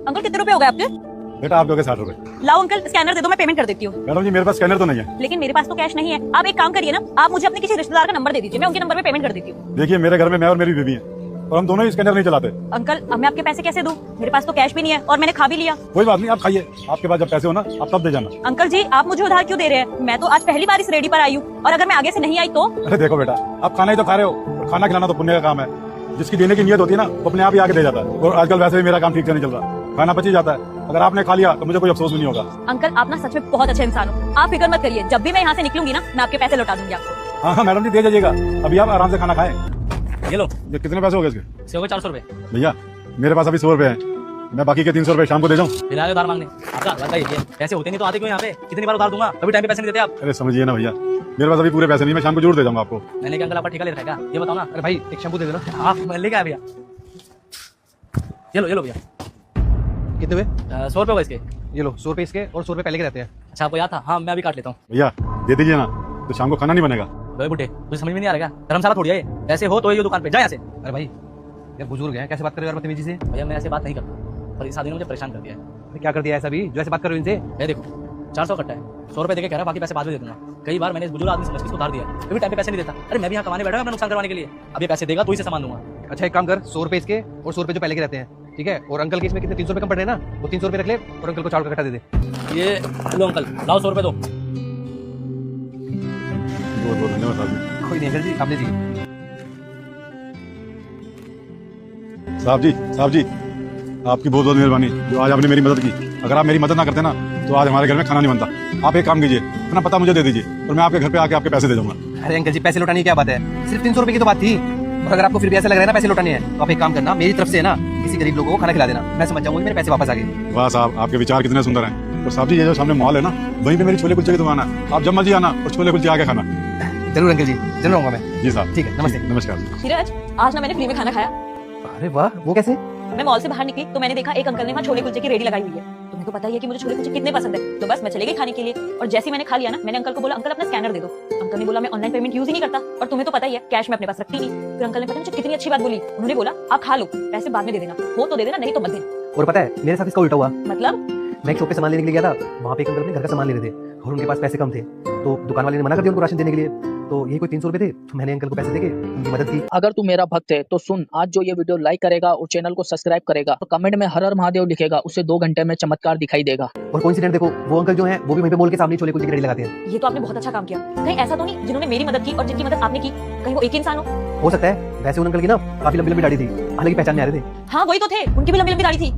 Uncle कितने रुपए हो गए आपके? बेटा आपके हो गए 60 रुपए। लाओ अंकल स्कैनर दे दो, मैं पेमेंट कर देती हूँ। मैडम जी मेरे पास स्कैनर तो नहीं है। लेकिन मेरे पास तो कैश नहीं है। आप एक काम करिए ना, आप मुझे अपने किसी रिश्तेदार का नंबर दे दीजिए, मैं उनके नंबर पे पेमेंट कर देती हूँ। देखिए मेरे घर में मैं और मेरी बीवी है और हम दोनों ही स्कैनर नहीं चलाते। अंकल अब मैं आपके पैसे कैसे दूं? मेरे पास तो कैश भी नहीं है और मैंने खा भी लिया। कोई बात नहीं, आप खाइए, आपके पास जब पैसे हो ना आप तब दे जाना। अंकल जी आप मुझे उधार क्यों दे रहे हैं? मैं तो आज पहली बार इस रेडी पर आई हूँ और अगर मैं आगे से नहीं आई तो? अरे देखो बेटा, आप खाना ही तो खा रहे हो और खाना खिलाना तो पुण्य का काम है। जिसकी देने की नियत होती है ना वो अपने आप ही आके दे जाता है। और आजकल वैसे भी मेरा काम ठीक से नहीं चल रहा, खाना बच ही जाता है। अगर आपने खा लिया तो मुझे कोई अफसोस भी नहीं होगा। अंकल आप ना सच में बहुत अच्छे इंसान हो, आप फिक्र मत करिए, जब भी मैं यहाँ से निकलूंगी ना मैं आपके पैसे लौटा दूंगी आपको। हाँ हाँ मैडम जी दे जाइएगा, अभी आप आराम से खाना खाएं। ये लो, ये कितने पैसे हो गए इसके? इसके हो गए 400 रुपए। भैया मेरे पास अभी 100 रुपए हैं, मैं बाकी के 300 रुपए शाम को दे जाऊँ? फिर आए उधार मांगने, आपका बताइए ये पैसे होते नहीं तो आते क्यों यहाँ पे? कितनी बार उधार दूंगा कभी टाइम पे पैसे नहीं देते आप। अरे समझिए ना भैया, मेरे पास अभी पूरे पैसे नहीं, मैं शाम को जरूर दे जाऊंगा आपको। मैंने क्या अंकल आपका ठेका ले रखा है? ये बताओ ना। अरे भाई एक शैम्पू दे देना। आप लेके आए भैया, ये लो भैया। कितने हुए? 100 रुपए होगा इसके। ये लो 100 रुपए इसके और 100 रुपए पहले के रहते हैं। अच्छा आपको याद था? हाँ मैं अभी काट लेता हूँ। भैया दे दीजिए ना, तो शाम को खाना नहीं बनेगा। भाई बुढ़े तुझे समझ में नहीं आ रहा क्या? धर्मशाला थोड़ी है ये, ऐसे हो तो ये दुकान पे जा यहाँ से। अरे भाई यार बुजुर्ग है, कैसे बात कर रहे हो यार बदतमीजी से? भैया मैं ऐसे बात नहीं करता, पर इस आदमी ने मुझे परेशान कर दिया है। अरे क्या कर दिया ऐसा भी जो ऐसे बात कर रहे हो इनसे? ये देखो 400 कट्टा है, 100 रुपए देके कह रहा है बाकी पैसे बाद में दे दूंगा। कई बार मैंने इस बुजुर्ग आदमी समझ के इसको उधार दिया है, फिर भी टाइम पे पैसे नहीं देता। अरे मैं भी यहाँ कमाने बैठा हूँ अपना नुकसान करवाने के लिए। अब ये पैसे देगा तो इसे सामान दूंगा। अच्छा एक काम कर, 100 रुपए इसके और 100 रुपए जो पहले के रहते हैं, ठीक है? और अंकल के इसमें कितने 300 रुपए कम पड़ रहे हैं ना, वो 300 रुपए रख ले और अंकल को 4 का कट्टा दे दे। ये लो अंकल, लाओ 100 रुपए दो। बहुत बहुत धन्यवाद साहब जी। कोई नहीं अंकल जी, आप लीजिए। साहब जी आपकी बहुत बहुत मेहरबानी जो आज आपने मेरी मदद की। अगर आप मेरी मदद ना करते ना तो आज हमारे घर में खाना नहीं बनता। आप एक काम कीजिए, अपना पता मुझे दे दीजिए और मैं आपके घर पे आके आपके पैसे दे दूंगा। अरे अंकल जी पैसे लौटाने की क्या बात है? सिर्फ 300 रुपए की तो बात थी। और अगर आपको फिर भी ऐसा लग रहा है ना पैसे लौटाने हैं तो आप एक काम करना, मेरी तरफ से ना किसी गरीब लोगों को खाना खिला देना, मैं समझ जाऊंगा मेरे पैसे वापस आ गए। वाह साहब आपके विचार कितने सुंदर हैं। और साहब जी ये जो सामने मॉल है ना वहीं पे मेरी छोले कुलचे की दुकान है, आप जब मर्जी आना और छोले कुलचे आके खाना। जरूर अंकल जी, जरूर आऊंगा मैं। जी साहब ठीक है, नमस्ते। नमस्कार। धीरज आज ना मैंने फ्री में खाना खाया। अरे वाह, वो कैसे? मैं मॉल से बाहर निकली तो मैंने देखा एक अंकल ने वहाँ छोले कुलचे की रेडी लगाई हुई है। तुम्हें तो पता ही है कि मुझे छोले कुलचे कितने पसंद है, तो बस मैं चली गई खाने के लिए। और जैसे ही मैंने खा लिया ना मैंने अंकल को बोला अंकल अपना स्कैनर दे दो। अंकल ने बोला मैं ऑनलाइन पेमेंट यूज ही नहीं करता और तुम्हें तो पता ही है कैश मैं अपने पास रखती नहीं। फिर अंकल ने पता मुझे कितनी अच्छी बात बोली, उन्होंने बोला आप खा लो पैसे बाद में दे देना, हो तो दे देना नहीं तो मत देना। और पता है मेरे साथ इसका उल्टा हुआ। मतलब? मैं एक शॉप पे सामान लेने के लिए गया था, वहाँ पे एक अंकल अपने घर का सामान ले रहे थे और उनके पास पैसे कम थे, तो दुकान वाले ने मना कर दिया उनको राशन देने के लिए। तो ये कोई 300 रुपए थे, तो मैंने अंकल को पैसे देके उनकी मदद की। अगर तू मेरा भक्त है तो सुन, आज जो ये वीडियो लाइक करेगा और चैनल को सब्सक्राइब करेगा और कमेंट में हर हर महादेव लिखेगा, उसे 2 घंटे में चमत्कार दिखाई देगा। और कोइंसिडेंट देखो, वो अंकल जो है वो भी वहीं पे मॉल के सामने छोले कुलचे की रेडी लगाते हैं। ये तो आपने बहुत अच्छा काम किया। कहीं ऐसा तो नहीं जिन्होंने मेरी मदद की और जिनकी मदद आपने की कहीं वो एक ही इंसान हो सकता है, वैसे उन अंकल की ना काफी लंबी लंबी दाढ़ी थी, हालांकि पहचान में आ रहे थे। हाँ वही तो थे, उनकी भी लंबी लंबी दाढ़ी थी।